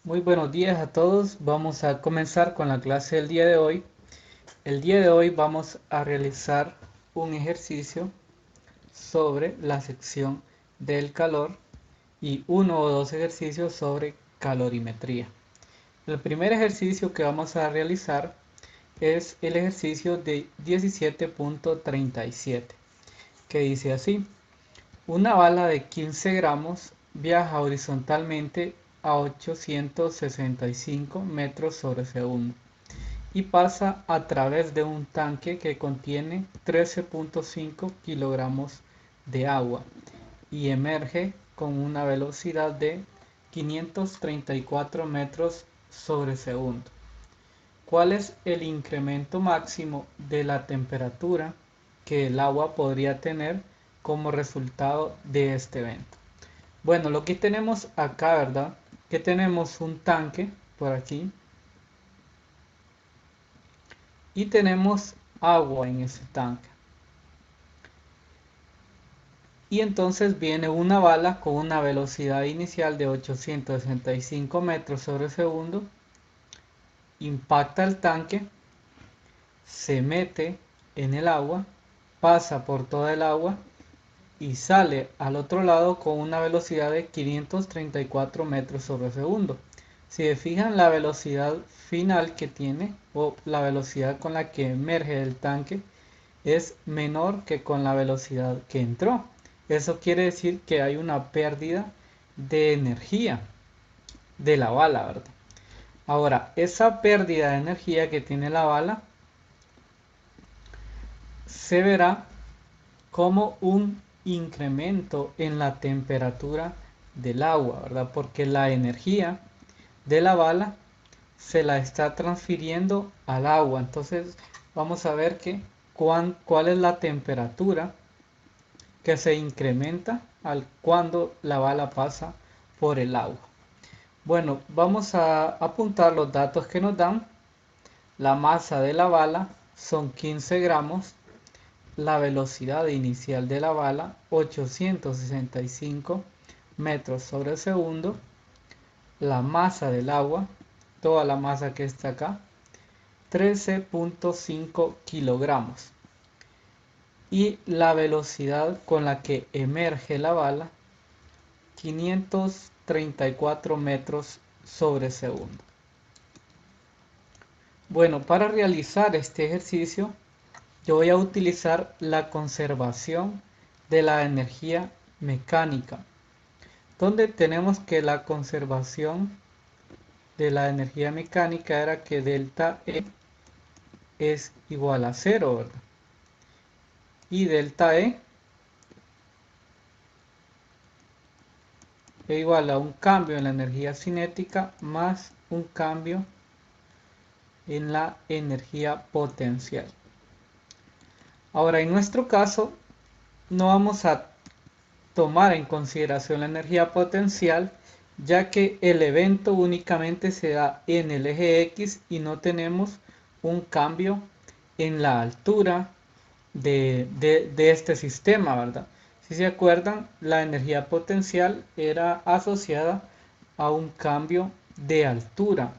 Muy buenos días a todos. Vamos a comenzar con la clase del día de hoy. El día de hoy vamos a realizar un ejercicio sobre la sección del calor y uno o dos ejercicios sobre calorimetría. El primer ejercicio que vamos a realizar es el ejercicio de 17.37, que dice así: una bala de 15 gramos viaja horizontalmente a 865 metros sobre segundo y pasa a través de un tanque que contiene 13.5 kilogramos de agua y emerge con una velocidad de 534 metros sobre segundo. ¿Cuál es el incremento máximo de la temperatura que el agua podría tener como resultado de este evento? Bueno, lo que tenemos acá, ¿verdad? Que tenemos un tanque por aquí y tenemos agua en ese tanque. Y entonces viene una bala con una velocidad inicial de 865 metros sobre segundo, impacta el tanque, se mete en el agua, pasa por toda el agua y sale al otro lado con una velocidad de 534 metros sobre segundo. Si se fijan, la velocidad final que tiene o la velocidad con la que emerge del tanque es menor que con la velocidad que entró. Eso quiere decir que hay una pérdida de energía de la bala, ¿verdad? Ahora, esa pérdida de energía que tiene la bala se verá como un incremento en la temperatura del agua, ¿verdad? Porque la energía de la bala se la está transfiriendo al agua. Entonces vamos a ver cuál es la temperatura que se incrementa cuando la bala pasa por el agua. Bueno, vamos a apuntar los datos que nos dan. La masa de la bala son 15 gramos. La velocidad inicial de la bala 865 metros sobre segundo. La masa del agua, toda la masa que está acá, 13.5 kilogramos. Y la velocidad con la que emerge la bala, 534 metros sobre segundo. Bueno, para realizar este ejercicio yo voy a utilizar la conservación de la energía mecánica, donde tenemos que la conservación de la energía mecánica era que delta E es igual a 0, ¿verdad? Y delta E es igual a un cambio en la energía cinética más un cambio en la energía potencial. Ahora, en nuestro caso, no vamos a tomar en consideración la energía potencial, ya que el evento únicamente se da en el eje X y no tenemos un cambio en la altura de este sistema, ¿verdad? Si se acuerdan, la energía potencial era asociada a un cambio de altura,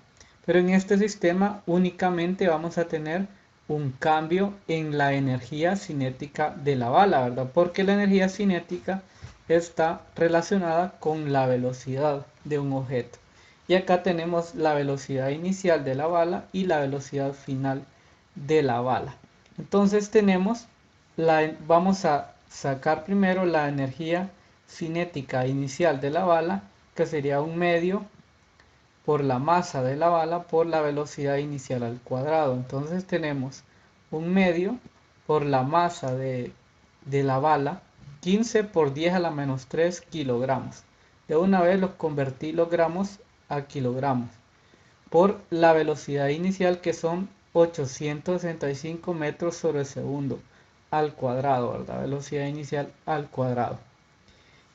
pero en este sistema únicamente vamos a tener un cambio en la energía cinética de la bala, ¿verdad? Porque la energía cinética está relacionada con la velocidad de un objeto. Y acá tenemos la velocidad inicial de la bala y la velocidad final de la bala. Entonces vamos a sacar primero la energía cinética inicial de la bala, que sería un medio por la masa de la bala por la velocidad inicial al cuadrado. Entonces tenemos un medio por la masa de la bala, 15 por 10 a la menos 3 kilogramos. De una vez los convertí los gramos a kilogramos por la velocidad inicial, que son 865 metros sobre segundo al cuadrado, ¿verdad? Velocidad inicial al cuadrado.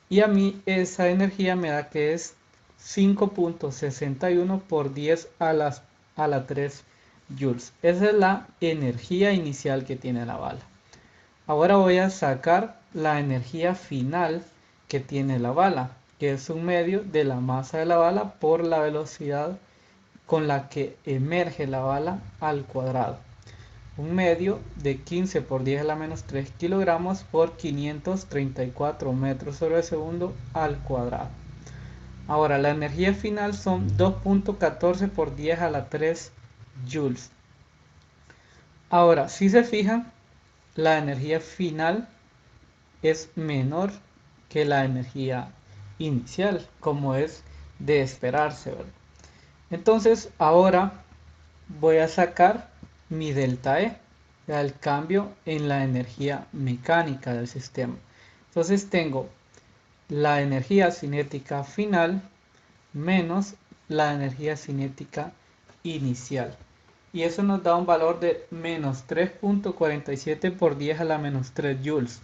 Y a mí esa energía me da que es 5.61 por 10 a la 3 joules. Esa es la energía inicial que tiene la bala. Ahora voy a sacar la energía final que tiene la bala, que es un medio de la masa de la bala por la velocidad con la que emerge la bala al cuadrado. Un medio de 15 por 10 a la menos 3 kilogramos por 534 metros sobre segundo al cuadrado. Ahora, la energía final son 2.14 por 10 a la 3 joules. Ahora, si se fijan, la energía final es menor que la energía inicial, como es de esperarse, ¿verdad? Entonces, ahora voy a sacar mi delta E, el cambio en la energía mecánica del sistema. Entonces tengo la energía cinética final menos la energía cinética inicial. Y eso nos da un valor de menos 3.47 por 10 a la menos 3 joules.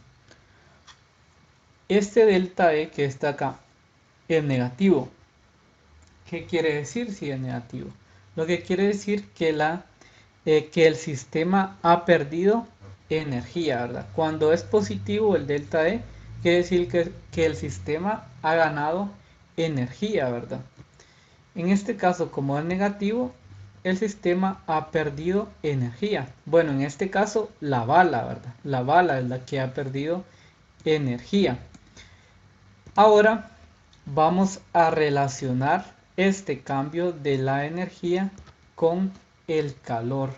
Este delta E que está acá es negativo. ¿Qué quiere decir si es negativo? Lo que quiere decir que el sistema ha perdido energía, ¿verdad? Cuando es positivo el delta E, quiere decir que el sistema ha ganado energía, ¿verdad? En este caso, como es negativo, el sistema ha perdido energía. Bueno, en este caso, la bala, ¿verdad? La bala es la que ha perdido energía. Ahora vamos a relacionar este cambio de la energía con el calor,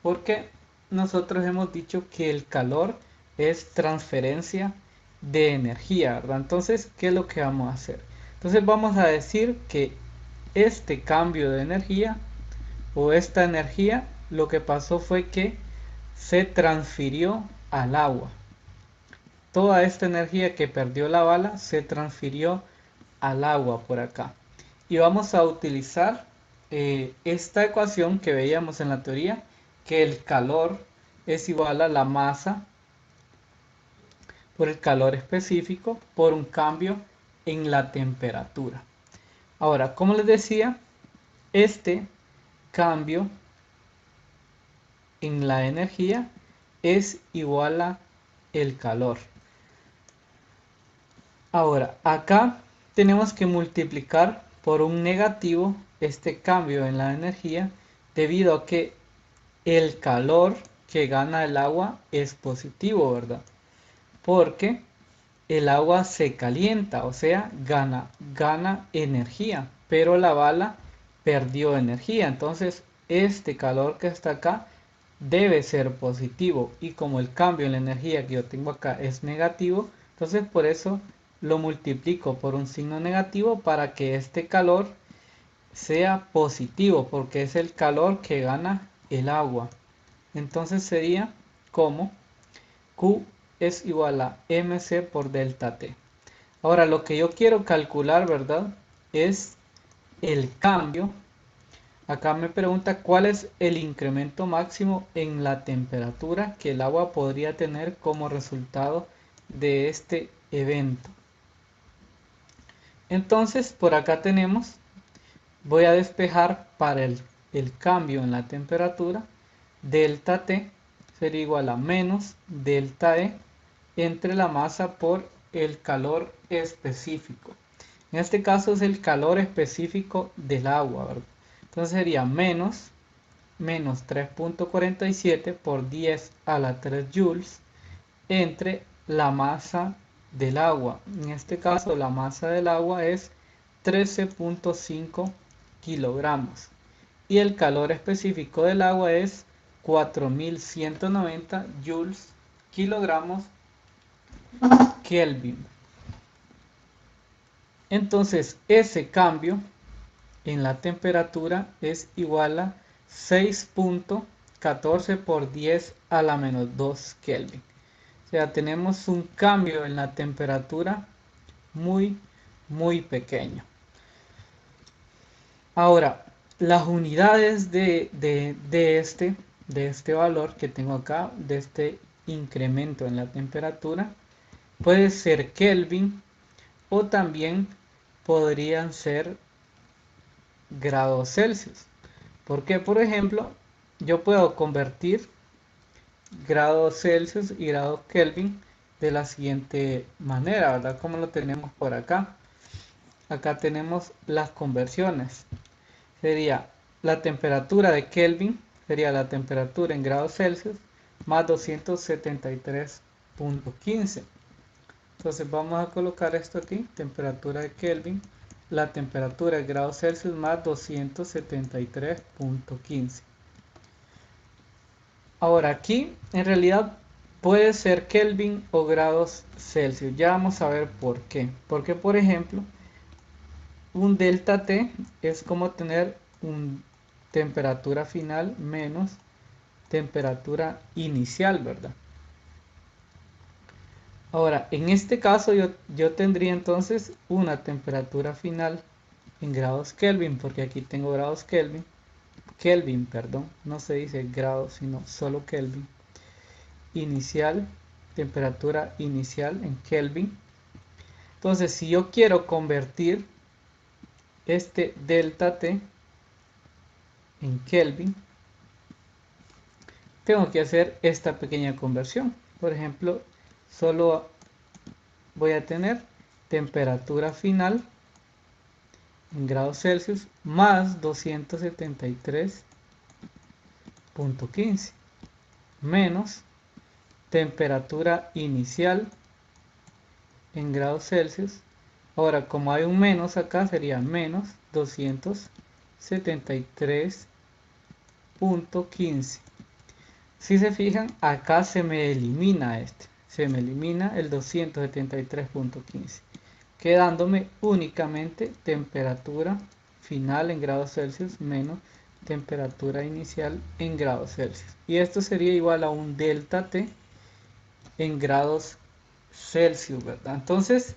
porque nosotros hemos dicho que el calor es transferencia de energía, ¿verdad? Entonces, ¿qué es lo que vamos a hacer? Entonces vamos a decir que este cambio de energía o esta energía, lo que pasó fue que se transfirió al agua. Toda esta energía que perdió la bala se transfirió al agua por acá. Y vamos a utilizar esta ecuación que veíamos en la teoría, que el calor es igual a la masa por el calor específico por un cambio en la temperatura. Ahora, como les decía, este cambio en la energía es igual a el calor. Ahora, acá tenemos que multiplicar por un negativo este cambio en la energía debido a que el calor que gana el agua es positivo, ¿verdad? Porque el agua se calienta, o sea, gana energía, pero la bala perdió energía. Entonces, este calor que está acá debe ser positivo. Y como el cambio en la energía que yo tengo acá es negativo, entonces por eso lo multiplico por un signo negativo para que este calor sea positivo, porque es el calor que gana el agua. Entonces sería como Q es igual a mc por delta T. Ahora lo que yo quiero calcular, ¿verdad? Es el cambio. Acá me pregunta cuál es el incremento máximo en la temperatura que el agua podría tener como resultado de este evento. Entonces por acá tenemos, voy a despejar para el cambio en la temperatura, delta T sería igual a menos delta E entre la masa por el calor específico. En este caso es el calor específico del agua, ¿verdad? Entonces sería menos 3.47 por 10 a la 3 joules entre la masa del agua. En este caso la masa del agua es 13.5 kilogramos y el calor específico del agua es 4190 joules kilogramos Kelvin. Entonces ese cambio en la temperatura es igual a 6.14 por 10 a la menos 2 Kelvin. O sea, tenemos un cambio en la temperatura muy pequeño. Ahora, las unidades de este valor que tengo acá, de este incremento en la temperatura, puede ser Kelvin o también podrían ser grados Celsius. Porque, por ejemplo, yo puedo convertir grados Celsius y grados Kelvin de la siguiente manera, ¿verdad? Como lo tenemos por acá. acá tenemos las conversiones. Sería la temperatura de Kelvin, sería la temperatura en grados Celsius, más 273.15. Entonces vamos a colocar esto aquí, temperatura de Kelvin, la temperatura de grados Celsius más 273.15. Ahora aquí en realidad puede ser Kelvin o grados Celsius. Ya vamos a ver por qué. Porque por ejemplo, un delta T es como tener una temperatura final menos temperatura inicial, ¿verdad? Ahora, en este caso yo tendría entonces una temperatura final en grados Kelvin, porque aquí tengo grados Kelvin, perdón, no se dice grados, sino solo Kelvin. Inicial, temperatura inicial en Kelvin. Entonces, si yo quiero convertir este delta T en Kelvin, tengo que hacer esta pequeña conversión. Por ejemplo, solo voy a tener temperatura final en grados Celsius más 273.15 menos temperatura inicial en grados Celsius. Ahora, como hay un menos acá, sería menos 273.15. Si se fijan, acá se me elimina se me elimina el 273.15, quedándome únicamente temperatura final en grados Celsius menos temperatura inicial en grados Celsius. Y esto sería igual a un delta T en grados Celsius, ¿verdad? Entonces,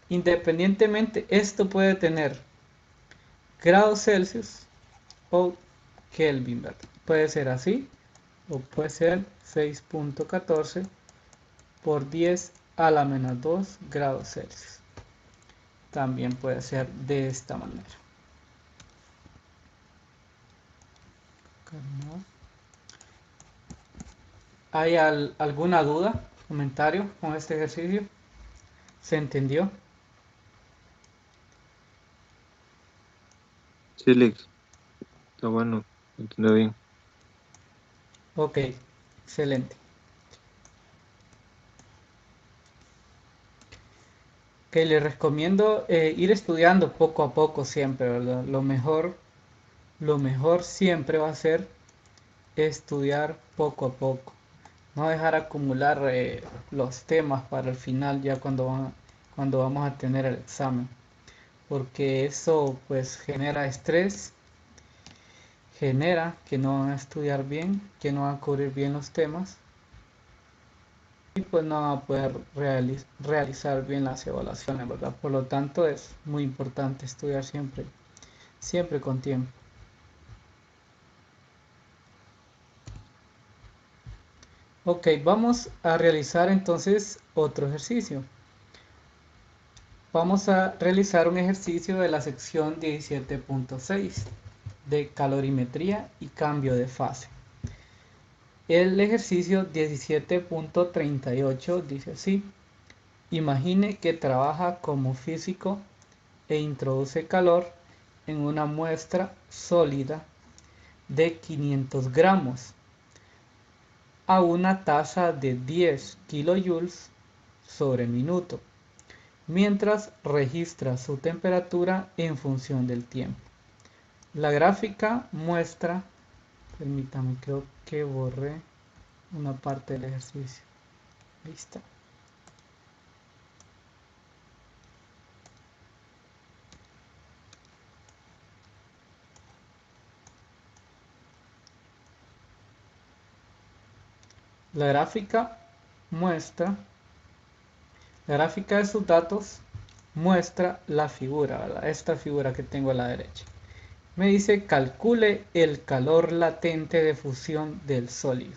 independientemente, esto puede tener grados Celsius o Kelvin, ¿verdad? Puede ser así o puede ser 6.14 por 10 a la menos 2 grados Celsius. También puede ser de esta manera. ¿Hay alguna duda, comentario con este ejercicio? ¿Se entendió? Sí, Alex, está bueno, entiendo bien. Ok, excelente. Que les recomiendo ir estudiando poco a poco siempre, ¿verdad? Lo mejor siempre va a ser estudiar poco a poco. No dejar acumular los temas para el final ya cuando vamos a tener el examen. Porque eso pues genera estrés, genera que no van a estudiar bien, que no van a cubrir bien los temas y pues no van a poder realizar bien las evaluaciones, ¿verdad? Por lo tanto es muy importante estudiar siempre, siempre con tiempo. Ok, vamos a realizar entonces otro ejercicio. Vamos a realizar un ejercicio de la sección 17.6 de calorimetría y cambio de fase. El ejercicio 17.38 dice así: imagine que trabaja como físico e introduce calor en una muestra sólida de 500 gramos a una tasa de 10 kilojoules sobre minuto, mientras registra su temperatura en función del tiempo. La gráfica muestra, permítame, creo que borré una parte del ejercicio. Ahí está. La gráfica muestra, la gráfica de sus datos muestra la figura, ¿verdad? Esta figura que tengo a la derecha. Me dice calcule el calor latente de fusión del sólido.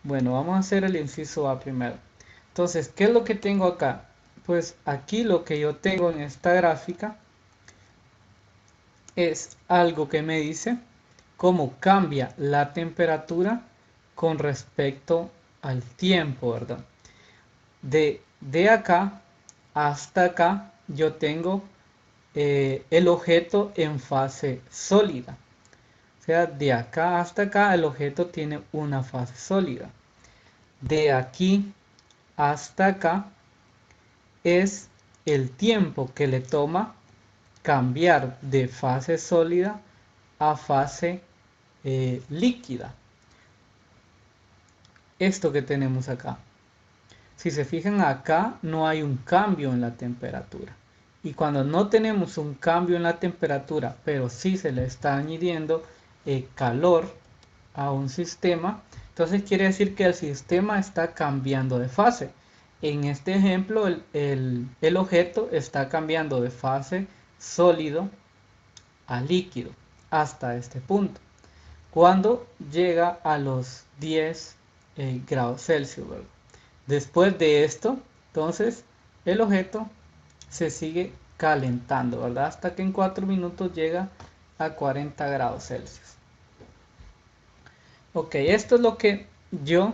Bueno, vamos a hacer el inciso A primero. Entonces, ¿qué es lo que tengo acá? Pues aquí lo que yo tengo en esta gráfica es algo que me dice cómo cambia la temperatura con respecto al tiempo, ¿verdad? De acá hasta acá yo tengo el objeto en fase sólida. O sea, de acá hasta acá el objeto tiene una fase sólida. De aquí hasta acá es el tiempo que le toma cambiar de fase sólida a fase líquida. Esto que tenemos acá. Si se fijan acá no hay un cambio en la temperatura. Y cuando no tenemos un cambio en la temperatura, pero sí se le está añadiendo calor a un sistema, entonces quiere decir que el sistema está cambiando de fase. En este ejemplo, el objeto está cambiando de fase sólido a líquido hasta este punto. Cuando llega a los 10 grados Celsius, ¿verdad? Después de esto, entonces, el objeto se sigue calentando, ¿verdad? Hasta que en 4 minutos llega a 40 grados Celsius. Ok, esto es lo que yo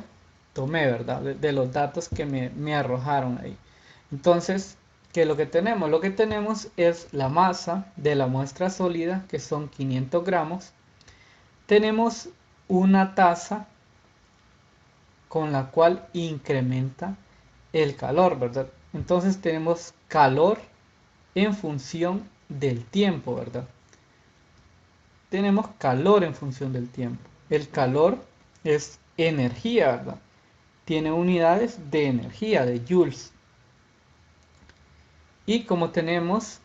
tomé, ¿verdad? De los datos que me arrojaron ahí. Entonces, ¿qué es lo que tenemos? Lo que tenemos es la masa de la muestra sólida, que son 500 gramos. Tenemos una tasa con la cual incrementa el calor, ¿verdad? Entonces tenemos calor en función del tiempo, ¿verdad? Tenemos calor en función del tiempo. El calor es energía, ¿verdad? Tiene unidades de energía, de joules. Y como tenemos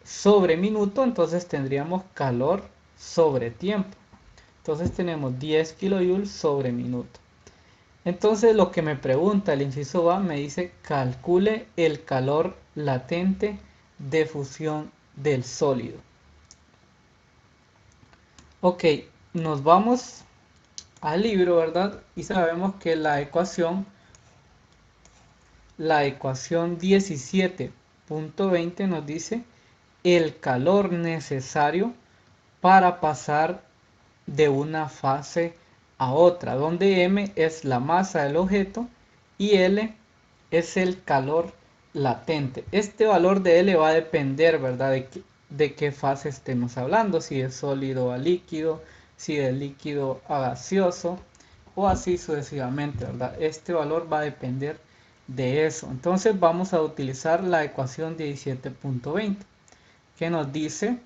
sobre minuto, entonces tendríamos calor sobre tiempo. Entonces tenemos 10 kilojoules sobre minuto. Entonces lo que me pregunta el inciso A me dice calcule el calor latente de fusión del sólido. Ok, nos vamos al libro, ¿verdad? Y sabemos que la ecuación 17.20 nos dice el calor necesario para pasar de una fase a otra, donde M es la masa del objeto y L es el calor latente. Este valor de L va a depender, ¿verdad?, de qué fase estemos hablando, si es sólido a líquido, si es líquido a gaseoso o así sucesivamente, ¿verdad? Este valor va a depender de eso. Entonces vamos a utilizar la ecuación 17.20 que nos dice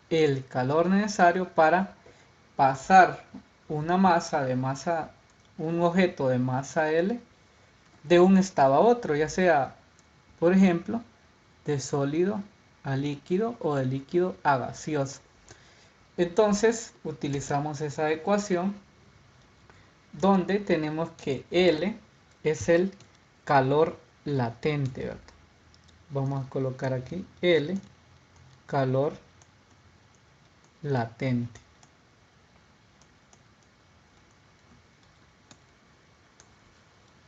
el calor necesario para pasar una un objeto de masa L de un estado a otro, ya sea, por ejemplo, de sólido a líquido o de líquido a gaseoso. Entonces utilizamos esa ecuación donde tenemos que L es el calor latente, ¿verdad? Vamos a colocar aquí L, calor latente.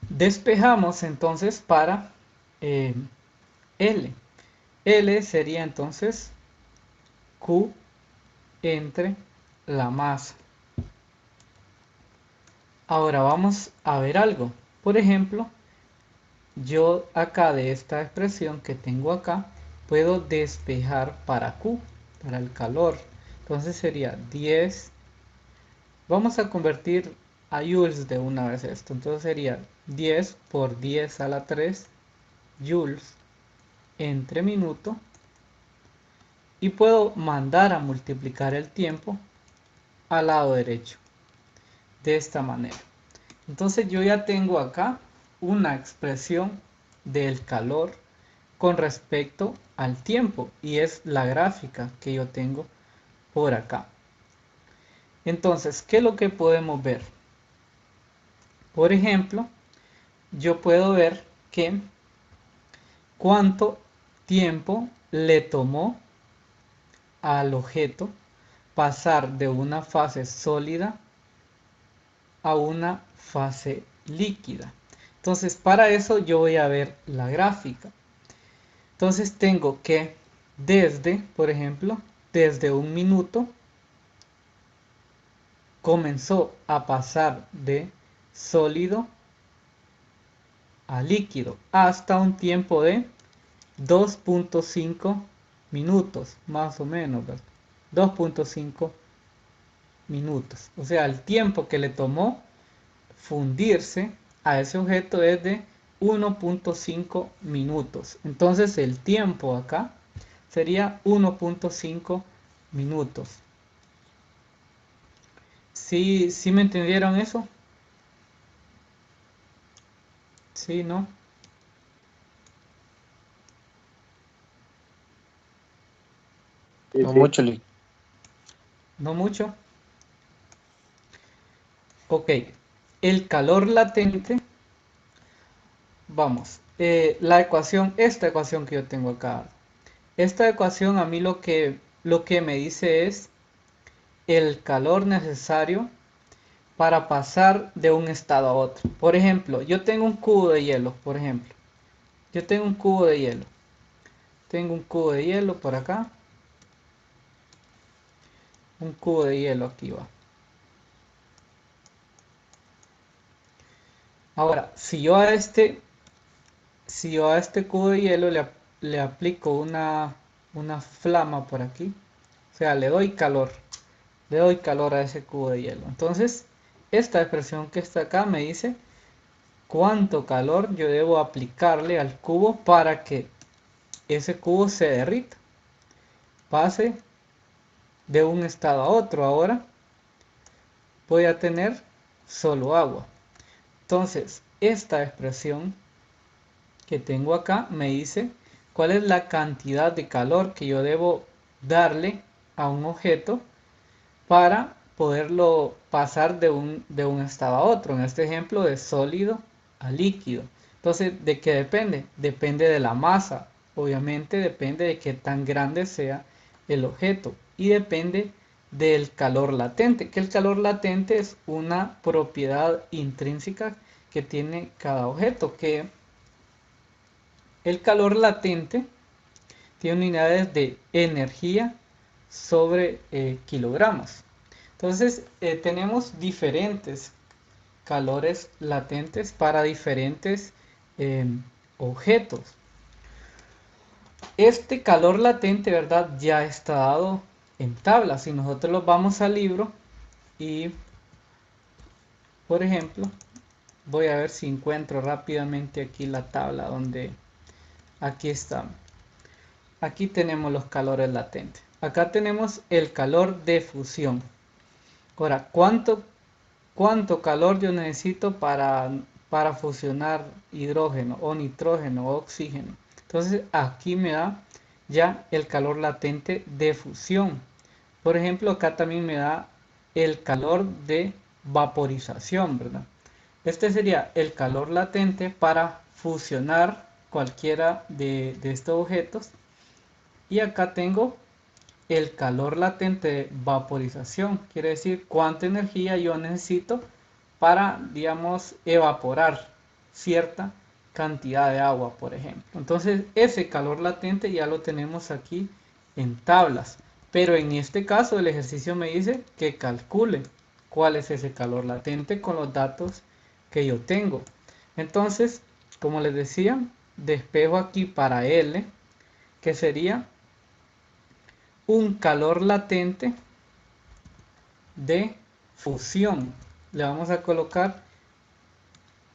Despejamos entonces para L. L sería entonces Q entre la masa. Ahora vamos a ver algo. Por ejemplo, yo acá de esta expresión que tengo acá, puedo despejar para Q, para el calor. Entonces sería 10. Vamos a convertir a joules de una vez esto. Entonces sería 10 por 10 a la 3 joules entre minuto. Y puedo mandar a multiplicar el tiempo al lado derecho. De esta manera. Entonces yo ya tengo acá una expresión del calor con respecto al tiempo. Y es la gráfica que yo tengo por acá. Entonces, ¿qué es lo que podemos ver? Por ejemplo, yo puedo ver que cuánto tiempo le tomó al objeto pasar de una fase sólida a una fase líquida. Entonces, para eso yo voy a ver la gráfica. Entonces tengo que por ejemplo, desde un minuto comenzó a pasar de sólido a líquido hasta un tiempo de 2.5 minutos, más o menos, ¿verdad? 2.5 minutos. O sea, el tiempo que le tomó fundirse a ese objeto es de 1.5 minutos. Entonces el tiempo acá sería 1.5 minutos. ¿Sí me entendieron eso? ¿Sí, no? Sí, No sí. mucho, ¿No mucho? Ok. El calor latente, vamos, esta ecuación que yo tengo acá, esta ecuación a mí lo que me dice es el calor necesario para pasar de un estado a otro. Por ejemplo, yo tengo un cubo de hielo, por ejemplo. Yo tengo un cubo de hielo. Tengo un cubo de hielo por acá. Un cubo de hielo aquí va. Ahora, si yo a este cubo de hielo le aplico una flama por aquí, o sea, le doy calor a ese cubo de hielo. Entonces, esta expresión que está acá me dice cuánto calor yo debo aplicarle al cubo para que ese cubo se derrita, pase de un estado a otro. Ahora voy a tener solo agua. Entonces, esta expresión que tengo acá me dice cuál es la cantidad de calor que yo debo darle a un objeto para poderlo pasar de un estado a otro. En este ejemplo, de sólido a líquido. Entonces, ¿de qué depende? Depende de la masa. Obviamente depende de qué tan grande sea el objeto. Y depende del calor latente. Que el calor latente es una propiedad intrínseca que tiene cada objeto. Que el calor latente tiene unidades de energía sobre kilogramos. Entonces, tenemos diferentes calores latentes para diferentes eh, objetos. Este calor latente, ¿verdad? Ya está dado en tablas. Si nosotros los vamos al libro y, por ejemplo, voy a ver si encuentro rápidamente aquí la tabla donde aquí está. Aquí tenemos los calores latentes. Acá tenemos el calor de fusión. Ahora, ¿cuánto calor yo necesito para fusionar hidrógeno o nitrógeno o oxígeno? Entonces aquí me da ya el calor latente de fusión. Por ejemplo, acá también me da el calor de vaporización, ¿verdad? Este sería el calor latente para fusionar cualquiera de estos objetos. Y acá tengo el calor latente de vaporización, quiere decir cuánta energía yo necesito para, digamos, evaporar cierta cantidad de agua, por ejemplo. Entonces, ese calor latente ya lo tenemos aquí en tablas. Pero en este caso, el ejercicio me dice que calcule cuál es ese calor latente con los datos que yo tengo. Entonces, como les decía, despejo aquí para L, que sería un calor latente de fusión. Le vamos a colocar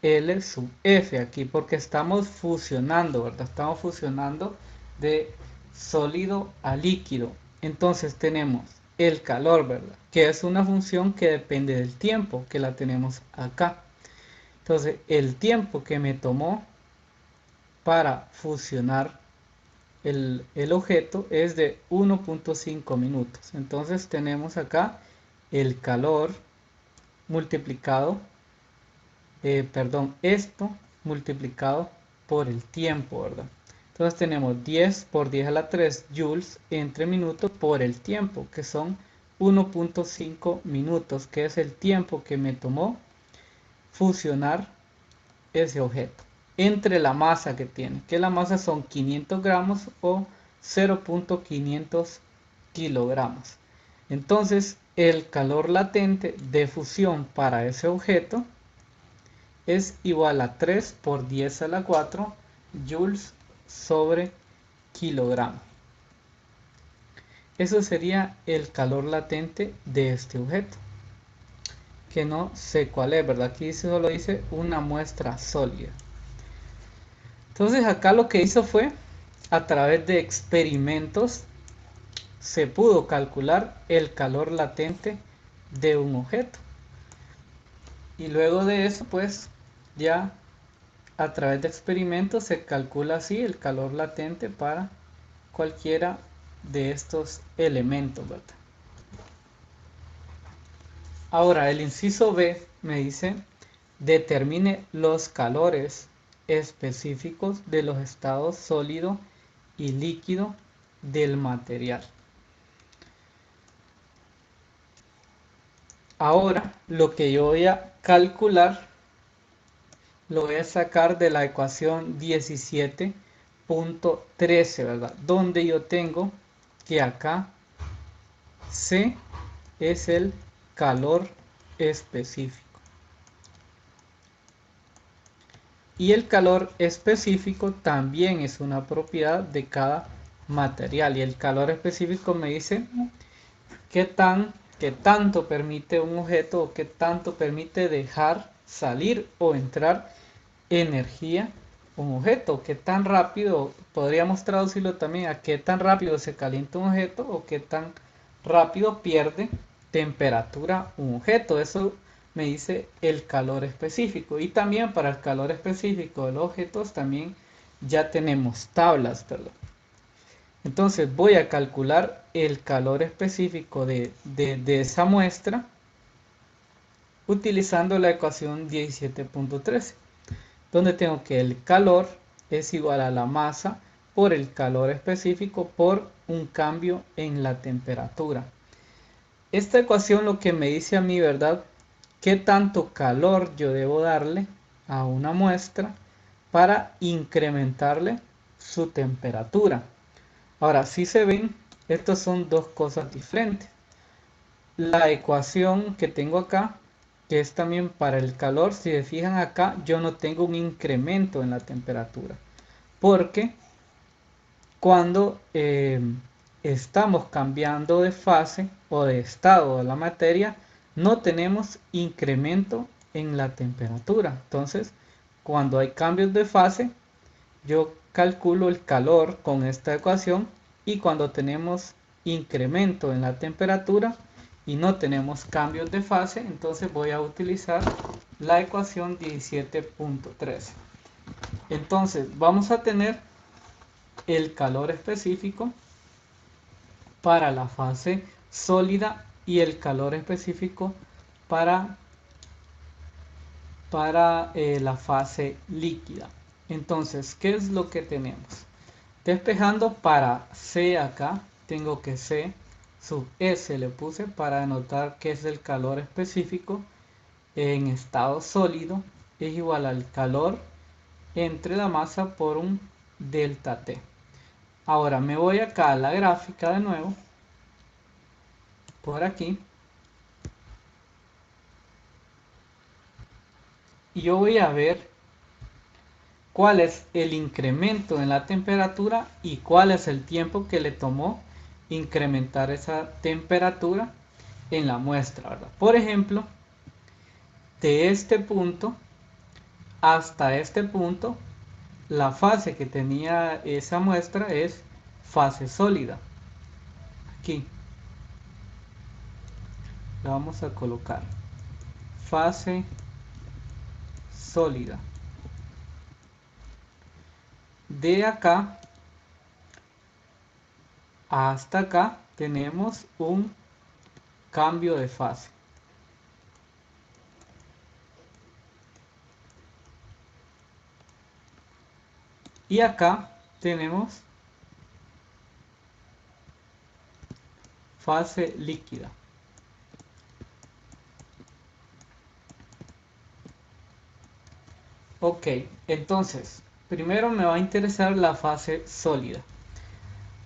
L sub F aquí porque estamos fusionando, ¿verdad? Estamos fusionando de sólido a líquido. Entonces tenemos el calor, ¿verdad? Que es una función que depende del tiempo, que la tenemos acá. Entonces el tiempo que me tomó para fusionar el objeto es de 1.5 minutos. Entonces tenemos acá el calor multiplicado, esto multiplicado por el tiempo, ¿verdad? Entonces tenemos 10 por 10 a la 3 joules entre minuto por el tiempo, que son 1.5 minutos, que es el tiempo que me tomó fusionar ese objeto entre la masa que tiene, que la masa son 500 gramos o 0.500 kilogramos. Entonces el calor latente de fusión para ese objeto es igual a 3 por 10 a la 4 joules sobre kilogramo. Eso sería el calor latente de este objeto, que no sé cuál es, ¿verdad? Aquí solo dice una muestra sólida. Entonces acá lo que hizo fue, a través de experimentos, se pudo calcular el calor latente de un objeto. Y luego de eso, pues, ya a través de experimentos se calcula así el calor latente para cualquiera de estos elementos, ¿verdad? Ahora, el inciso B me dice, determine los calores específicos de los estados sólido y líquido del material. Ahora, lo que yo voy a calcular, lo voy a sacar de la ecuación 17.13, ¿verdad? Donde yo tengo que acá C es el calor específico. Y el calor específico también es una propiedad de cada material. Y el calor específico me dice qué tanto permite un objeto o qué tanto permite dejar salir o entrar energía un objeto, qué tan rápido, podríamos traducirlo también a qué tan rápido se calienta un objeto o qué tan rápido pierde temperatura un objeto. Eso me dice el calor específico. Y también para el calor específico de los objetos también ya tenemos tablas, perdón. Entonces voy a calcular el calor específico de esa muestra utilizando la ecuación 17.13, donde tengo que el calor es igual a la masa por el calor específico por un cambio en la temperatura. Esta ecuación lo que me dice a mí, ¿verdad? ¿Qué tanto calor yo debo darle a una muestra para incrementarle su temperatura? Ahora, si se ven, estas son dos cosas diferentes. La ecuación que tengo acá, que es también para el calor, si se fijan acá, yo no tengo un incremento en la temperatura. Porque cuando estamos cambiando de fase o de estado de la materia, no tenemos incremento en la temperatura. Entonces, cuando hay cambios de fase, yo calculo el calor con esta ecuación, y cuando tenemos incremento en la temperatura y no tenemos cambios de fase, entonces voy a utilizar la ecuación 17.13. Entonces vamos a tener el calor específico para la fase sólida y el calor específico para la fase líquida. Entonces, ¿qué es lo que tenemos? Despejando para C acá, tengo que C sub S le puse para denotar que es el calor específico en estado sólido, es igual al calor entre la masa por un delta T. Ahora me voy acá a la gráfica de nuevo, por aquí, y yo voy a ver cuál es el incremento en la temperatura y cuál es el tiempo que le tomó incrementar esa temperatura en la muestra, ¿verdad? Por ejemplo, de este punto hasta este punto, la fase que tenía esa muestra es fase sólida. Aquí la vamos a colocar fase sólida. De acá hasta acá tenemos un cambio de fase. Y acá tenemos fase líquida. Ok, entonces, primero me va a interesar la fase sólida.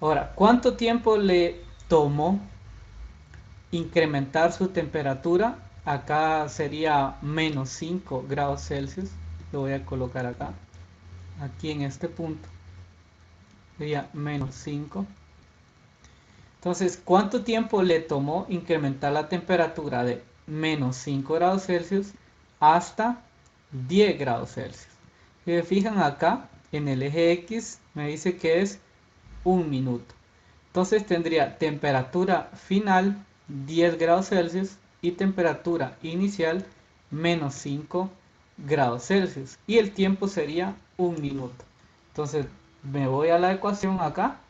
Ahora, ¿cuánto tiempo le tomó incrementar su temperatura? Acá sería menos 5 grados Celsius. Lo voy a colocar acá. Aquí en este punto sería menos 5. Entonces, ¿cuánto tiempo le tomó incrementar la temperatura de menos 5 grados Celsius hasta 10 grados Celsius? Si se fijan acá, en el eje X me dice que es un minuto. Entonces tendría temperatura final 10 grados Celsius y temperatura inicial menos 5 grados Celsius. Y el tiempo sería un minuto. Entonces me voy a la ecuación acá.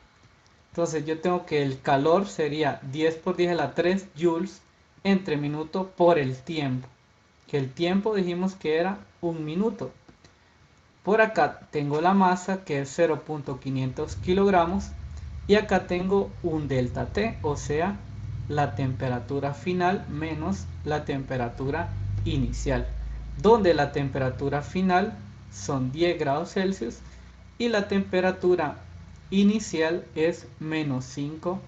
Entonces yo tengo que el calor sería 10 por 10 a la 3 joules entre minuto por el tiempo. Que el tiempo dijimos que era un minuto. Por acá tengo la masa que es 0.500 kilogramos. Y acá tengo un delta T, o sea, la temperatura final menos la temperatura inicial. Donde la temperatura final son 10 grados Celsius y la temperatura inicial es menos 5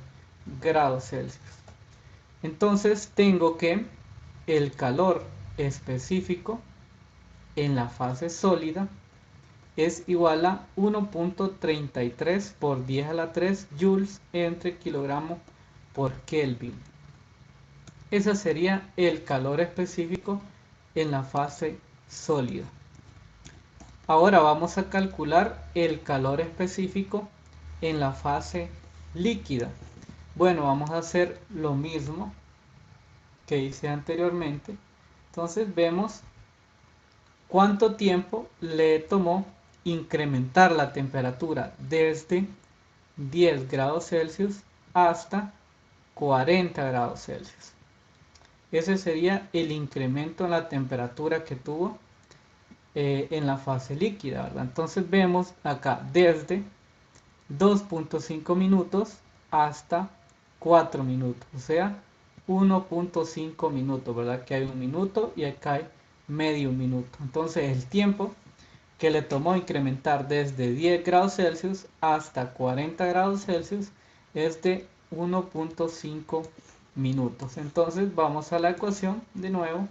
grados Celsius. Entonces tengo que el calor específico en la fase sólida es igual a 1.33 por 10 a la 3 joules entre kilogramo por Kelvin. Ese sería el calor específico en la fase sólida. Ahora vamos a calcular el calor específico en la fase líquida. Bueno, vamos a hacer lo mismo que hice anteriormente. Entonces vemos cuánto tiempo le tomó incrementar la temperatura desde 10 grados Celsius hasta 40 grados Celsius. Ese sería el incremento en la temperatura que tuvo en la fase líquida, ¿verdad? Entonces vemos acá desde 2.5 minutos hasta 4 minutos, o sea, 1.5 minutos, ¿verdad? Que hay un minuto y acá hay medio minuto. Entonces el tiempo que le tomó incrementar desde 10 grados Celsius hasta 40 grados Celsius es de 1.5 minutos. Entonces vamos a la ecuación de nuevo.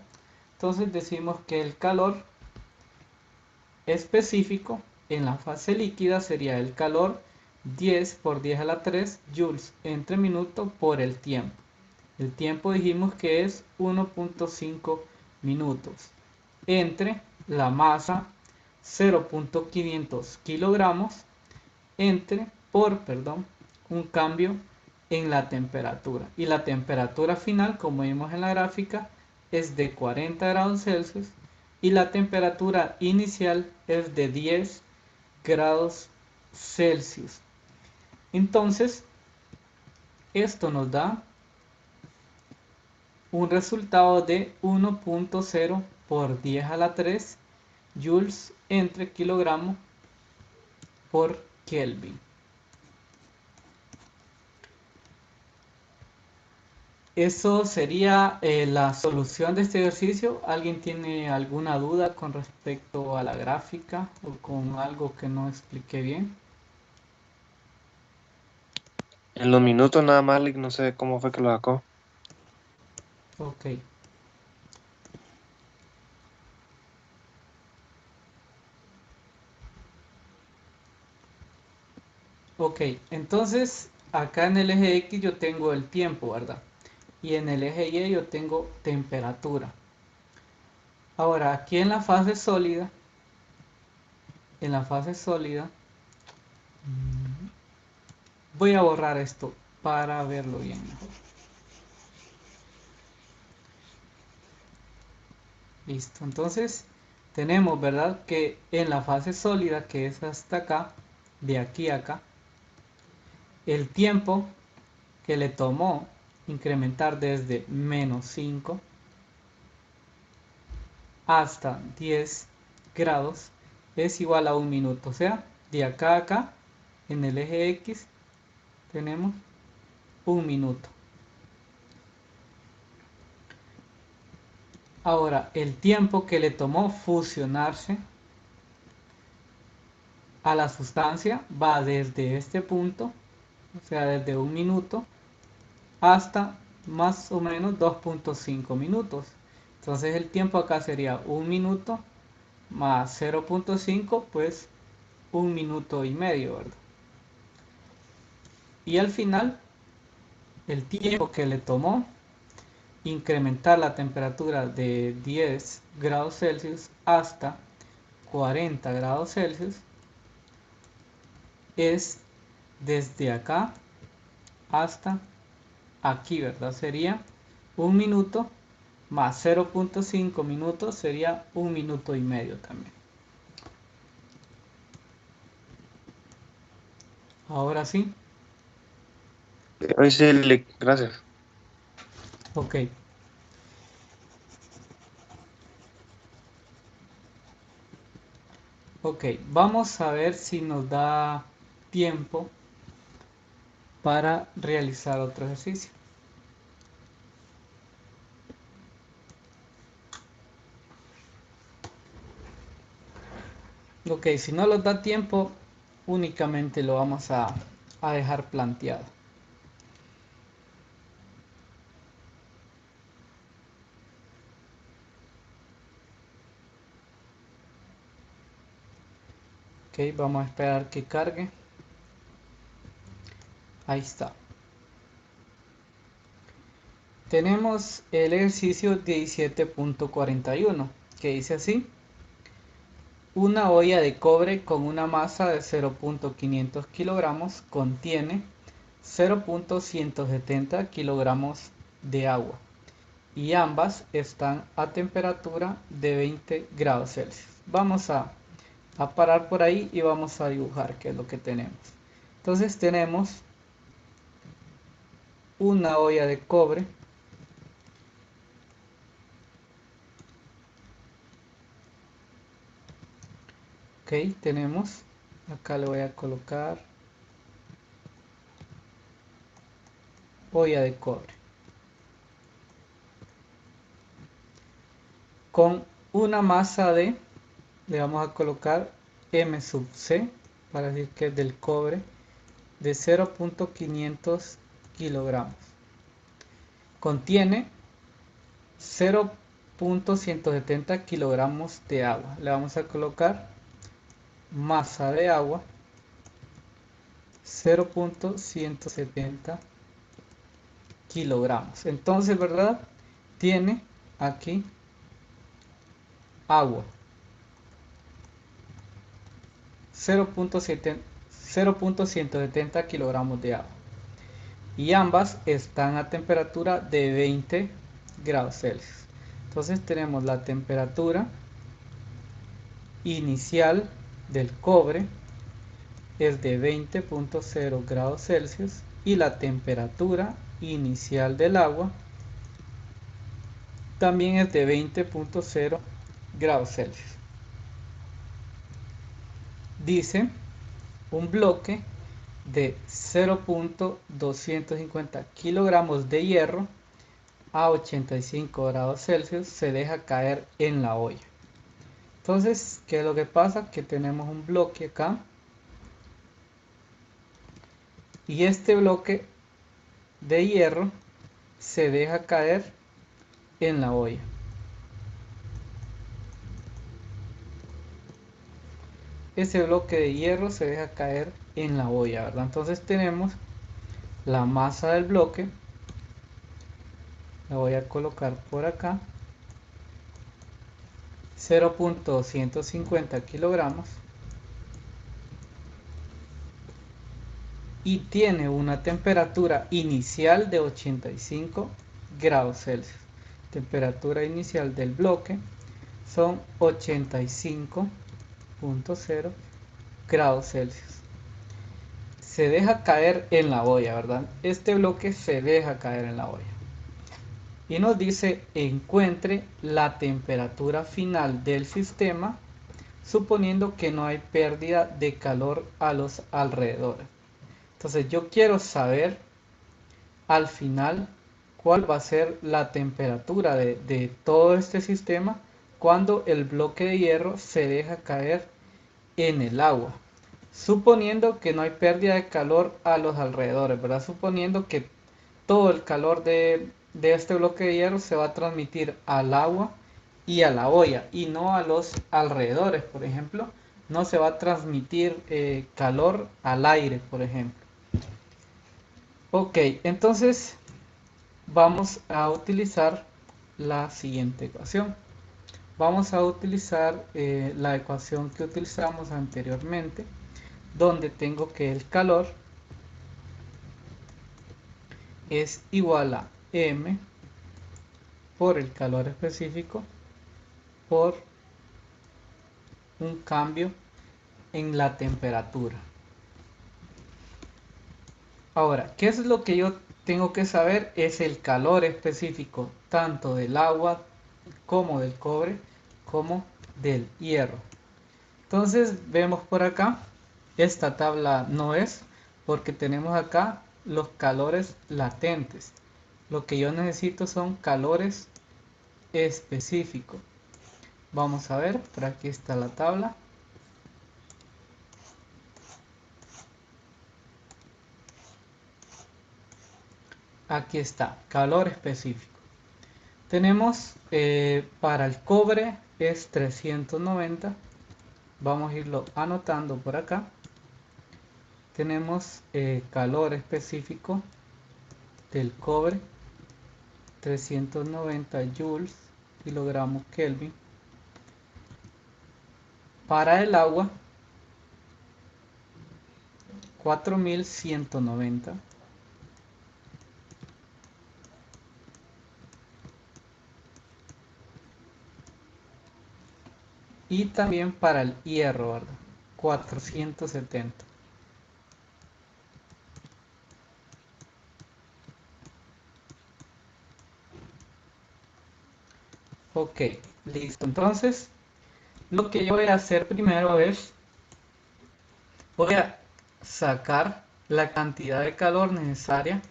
Entonces decimos que el calor específico en la fase líquida sería el calor 10 por 10 a la 3 joules entre minuto por el tiempo. El tiempo dijimos que es 1.5 minutos entre la masa 0.500 kilogramos por un cambio en la temperatura. Y la temperatura final, como vimos en la gráfica, es de 40 grados Celsius y la temperatura inicial es de 10 grados Celsius. Entonces, esto nos da un resultado de 1.0 por 10 a la 3 joules entre kilogramo por Kelvin. Eso sería la solución de este ejercicio. ¿Alguien tiene alguna duda con respecto a la gráfica o con algo que no expliqué bien? En los minutos nada más, Lick, no sé cómo fue que lo sacó. Ok. Ok, entonces acá en el eje X yo tengo el tiempo, ¿verdad? Y en el eje Y yo tengo temperatura. Ahora, aquí en la fase sólida, voy a borrar esto para verlo bien mejor. Listo, entonces tenemos, ¿verdad? Que en la fase sólida, que es hasta acá, de aquí a acá, el tiempo que le tomó incrementar desde menos 5 hasta 10 grados es igual a un minuto. O sea, de acá a acá, en el eje X, tenemos un minuto. Ahora, el tiempo que le tomó fusionarse a la sustancia va desde este punto, o sea, desde un minuto, hasta más o menos 2.5 minutos. Entonces el tiempo acá sería un minuto más 0.5, pues un minuto y medio, ¿verdad? Y al final el tiempo que le tomó incrementar la temperatura de 10 grados Celsius hasta 40 grados Celsius es desde acá hasta aquí, ¿verdad? Sería un minuto más 0.5 minutos, sería un minuto y medio también. Ahora sí. Hoy sí, gracias. Ok. Ok, vamos a ver si nos da tiempo para realizar otro ejercicio. Ok, si no nos da tiempo, únicamente lo vamos a dejar planteado. Ok, vamos a esperar que cargue. Ahí está. Tenemos el ejercicio 17.41 que dice así. Una olla de cobre con una masa de 0.500 kilogramos contiene 0.170 kilogramos de agua y ambas están a temperatura de 20 grados Celsius. Vamos a parar por ahí y vamos a dibujar qué es lo que tenemos. Entonces tenemos una olla de cobre ok, tenemos acá le voy a colocar olla de cobre con una masa de, le vamos a colocar M sub C para decir que es del cobre, de 0.500 kilogramos. Contiene 0.170 kilogramos de agua. Le vamos a colocar masa de agua 0.170 kilogramos. Entonces, ¿verdad? Tiene aquí agua 0.170 kilogramos de agua y ambas están a temperatura de 20 grados Celsius. Entonces tenemos la temperatura inicial del cobre es de 20.0 grados Celsius y la temperatura inicial del agua también es de 20.0 grados Celsius. Dice un bloque de 0.250 kilogramos de hierro a 85 grados Celsius se deja caer en la olla. Entonces, ¿qué es lo que pasa? Que tenemos un bloque acá y este bloque de hierro se deja caer en la olla. Ese bloque de hierro se deja caer en la olla, ¿verdad? Entonces tenemos la masa del bloque, la voy a colocar por acá, 0.150 kilogramos y tiene una temperatura inicial de 85 grados Celsius. Temperatura inicial del bloque son 85.0 grados Celsius. Se deja caer en la olla, ¿verdad? Este bloque se deja caer en la olla. Y nos dice encuentre la temperatura final del sistema suponiendo que no hay pérdida de calor a los alrededores. Entonces yo quiero saber al final cuál va a ser la temperatura de todo este sistema cuando el bloque de hierro se deja caer en el agua. Suponiendo que no hay pérdida de calor a los alrededores, ¿verdad? Suponiendo que todo el calor de este bloque de hierro se va a transmitir al agua y a la olla y no a los alrededores, por ejemplo. No se va a transmitir calor al aire, por ejemplo. Ok, entonces vamos a utilizar la siguiente ecuación. Vamos a utilizar la ecuación que utilizamos anteriormente, donde tengo que el calor es igual a M por el calor específico por un cambio en la temperatura. Ahora, ¿qué es lo que yo tengo que saber? Es el calor específico tanto del agua como del cobre como del hierro. Entonces vemos por acá, esta tabla no es, porque tenemos acá los calores latentes. Lo que yo necesito son calores específicos. Vamos a ver, por aquí está la tabla. Aquí está, calor específico. Tenemos para el cobre es 390. Vamos a irlo anotando por acá. Tenemos calor específico del cobre, 390 joules kilogramos Kelvin. Para el agua, 4190. Y también para el hierro, ¿verdad? 470. Ok, listo. Entonces, lo que yo voy a hacer primero es, voy a sacar la cantidad de calor necesaria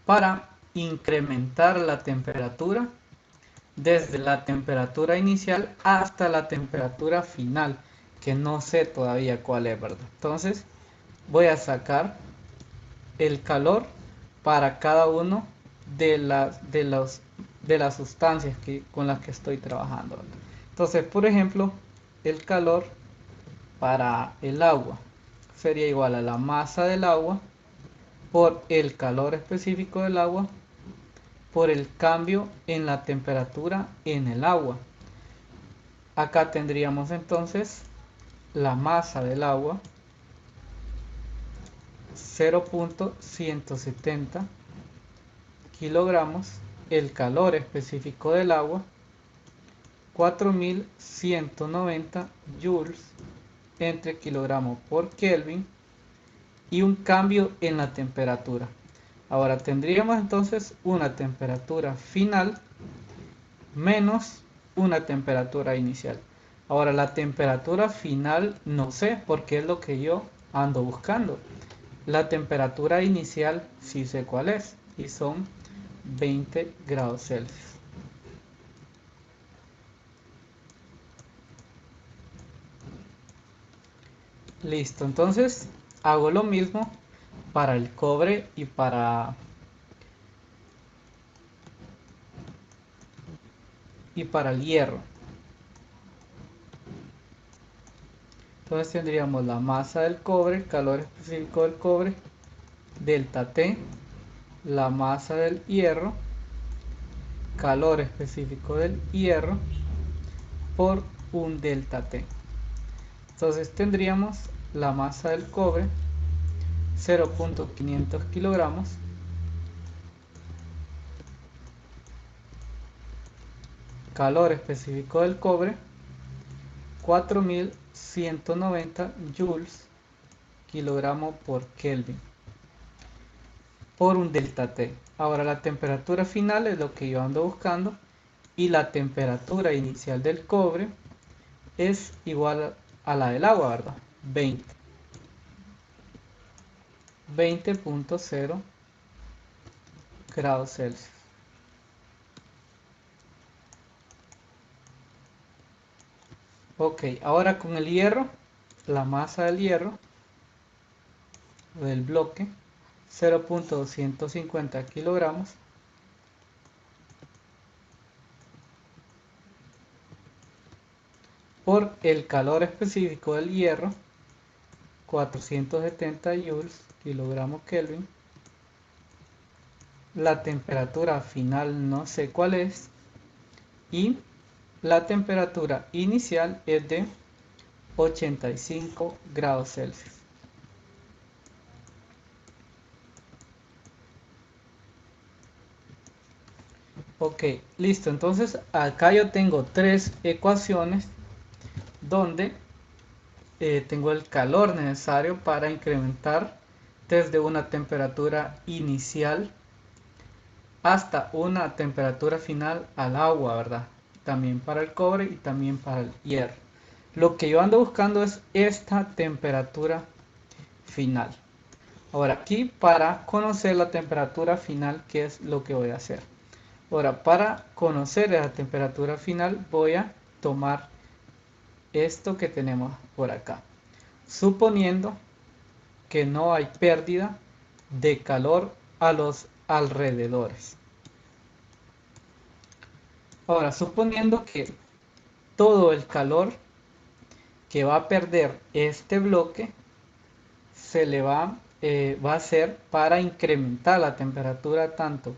para incrementar la temperatura desde la temperatura inicial hasta la temperatura final, que no sé todavía cuál es, ¿verdad? Entonces, voy a sacar el calor para cada uno de las sustancias con las que estoy trabajando, ¿verdad? Entonces, por ejemplo, el calor para el agua sería igual a la masa del agua por el calor específico del agua por el cambio en la temperatura en el agua. Acá tendríamos entonces la masa del agua, 0.170 kilogramos, el calor específico del agua, 4190 joules entre kilogramos por Kelvin, y un cambio en la temperatura. Ahora tendríamos entonces una temperatura final menos una temperatura inicial. Ahora la temperatura final no sé, porque es lo que yo ando buscando. La temperatura inicial sí sé cuál es, y son 20 grados Celsius. Listo, entonces hago lo mismo para el cobre y para el hierro. Entonces tendríamos la masa del cobre, el calor específico del cobre, delta T, la masa del hierro, calor específico del hierro, por un delta T. Entonces tendríamos la masa del cobre, 0.500 kilogramos, calor específico del cobre, 4190 joules kilogramo por Kelvin por un delta T. Ahora la temperatura final es lo que yo ando buscando, y la temperatura inicial del cobre es igual a la del agua, ¿verdad? 20.0 grados Celsius. Ok, ahora con el hierro, la masa del hierro del bloque, 0.250 kilogramos, por el calor específico del hierro, 470 joules kilogramo Kelvin, la temperatura final no sé cuál es y la temperatura inicial es de 85 grados Celsius. Ok, listo. Entonces acá yo tengo tres ecuaciones donde tengo el calor necesario para incrementar desde una temperatura inicial hasta una temperatura final al agua, ¿verdad? También para el cobre y también para el hierro. Lo que yo ando buscando es esta temperatura final. Ahora aquí para conocer la temperatura final, ¿qué es lo que voy a hacer? Ahora para conocer la temperatura final voy a tomar esto que tenemos por acá. Suponiendo que no hay pérdida de calor a los alrededores. Ahora, suponiendo que todo el calor que va a perder este bloque se le va a ser para incrementar la temperatura tanto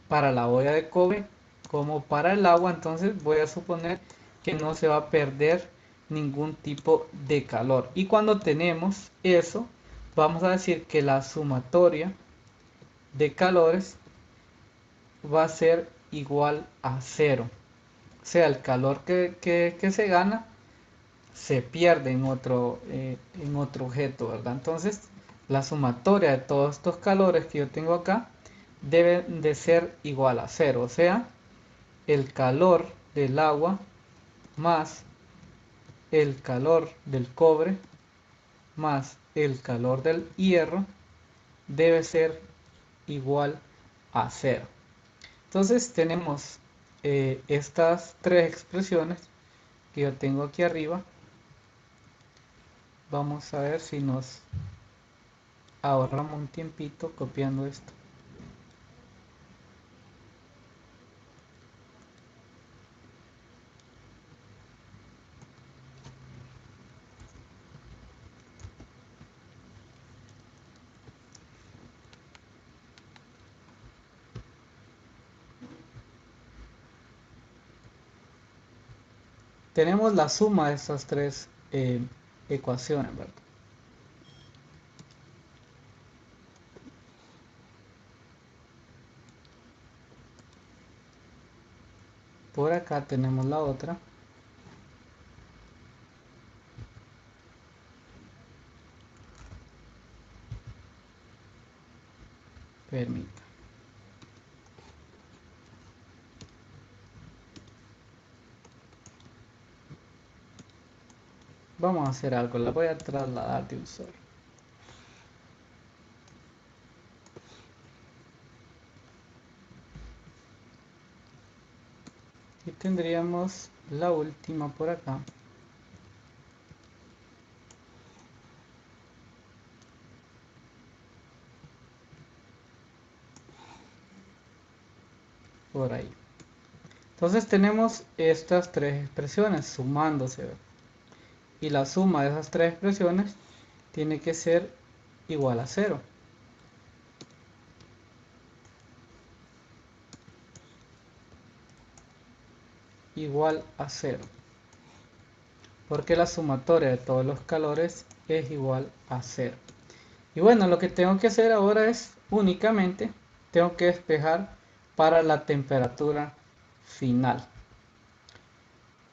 para la olla de cobre como para el agua, entonces voy a suponer que no se va a perder ningún tipo de calor. Y cuando tenemos eso, vamos a decir que la sumatoria de calores va a ser igual a cero. O sea, el calor que se gana se pierde en otro objeto, ¿verdad? Entonces, la sumatoria de todos estos calores que yo tengo acá debe de ser igual a cero. O sea, el calor del agua más el calor del cobre más el calor del hierro debe ser igual a cero. Entonces tenemos estas tres expresiones que yo tengo aquí arriba. Vamos a ver si nos ahorramos un tiempito copiando esto. Tenemos la suma de estas tres ecuaciones, ¿verdad? Por acá tenemos la otra. Permita. Vamos a hacer algo, la voy a trasladar de un solo. Y tendríamos la última por acá. Por ahí. Entonces tenemos estas tres expresiones sumándose, ¿verdad? Y la suma de esas tres expresiones tiene que ser igual a cero. Igual a cero. Porque la sumatoria de todos los calores es igual a cero. Y bueno, lo que tengo que hacer ahora es únicamente, tengo que despejar para la temperatura final.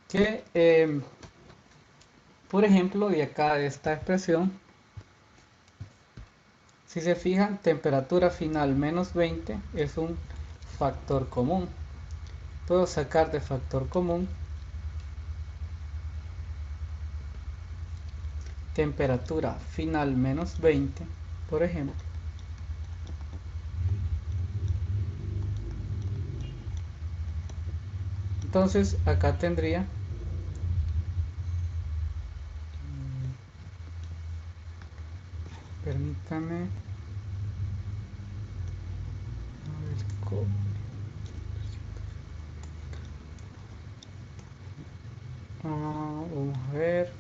Que, por ejemplo, de acá de esta expresión, si se fijan, temperatura final menos 20 es un factor común. Puedo sacar de factor común temperatura final menos 20, por ejemplo. Entonces acá tendría permítame vamos a ver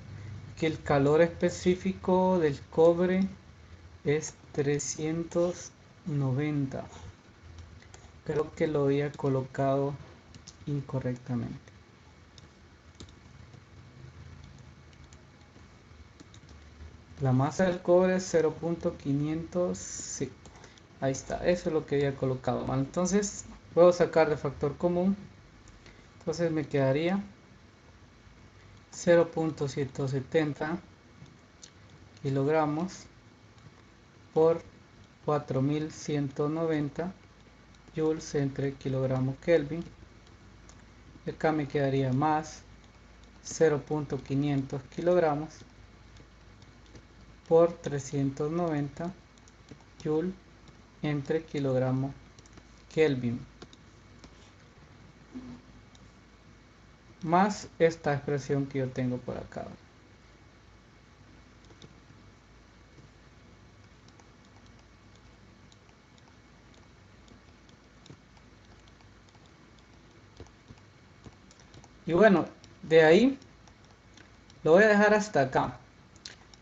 que el calor específico del cobre es 390. Creo que lo había colocado incorrectamente. La masa del cobre es 0.500, sí, ahí está, eso es lo que había colocado mal. Entonces puedo sacar de factor común, entonces me quedaría 0.170 kilogramos por 4190 joules entre kilogramo Kelvin. Y acá me quedaría más 0.500 kilogramos por 390 joule entre kilogramo Kelvin, más esta expresión que yo tengo por acá. Y bueno, de ahí lo voy a dejar hasta acá.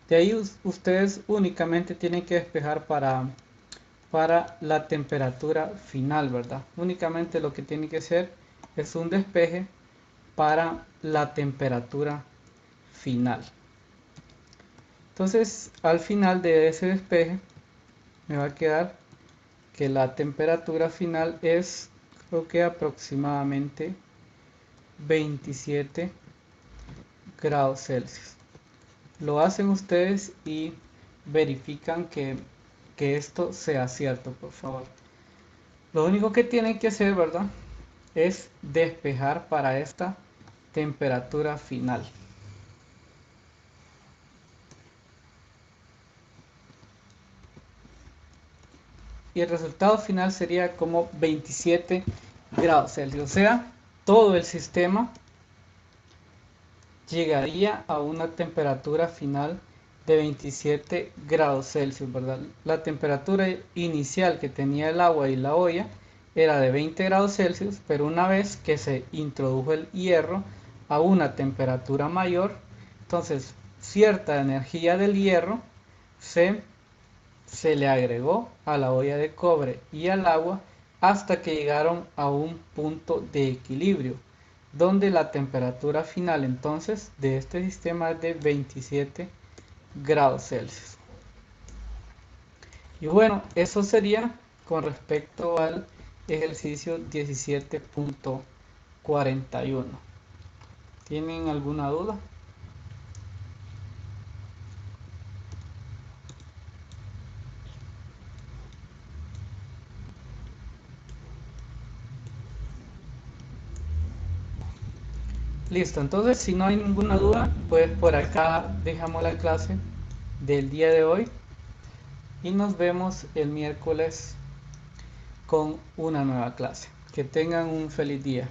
De ahí ustedes únicamente tienen que despejar para la temperatura final, ¿verdad? Únicamente lo que tiene que hacer es un despeje para la temperatura final. Entonces, al final de ese despeje me va a quedar que la temperatura final es, creo que aproximadamente 27 grados Celsius. Lo hacen ustedes y verifican que esto sea cierto, por favor. Lo único que tienen que hacer, ¿verdad?, es despejar para esta temperatura final. Y el resultado final sería como 27 grados Celsius. O sea, todo el sistema llegaría a una temperatura final de 27 grados Celsius, ¿verdad? La temperatura inicial que tenía el agua y la olla era de 20 grados Celsius, pero una vez que se introdujo el hierro a una temperatura mayor, entonces cierta energía del hierro se le agregó a la olla de cobre y al agua hasta que llegaron a un punto de equilibrio, donde la temperatura final entonces de este sistema es de 27 grados Celsius. Y bueno, eso sería con respecto al ejercicio 17.41. ¿Tienen alguna duda? Listo, entonces si no hay ninguna duda, pues por acá dejamos la clase del día de hoy y nos vemos el miércoles con una nueva clase. Que tengan un feliz día.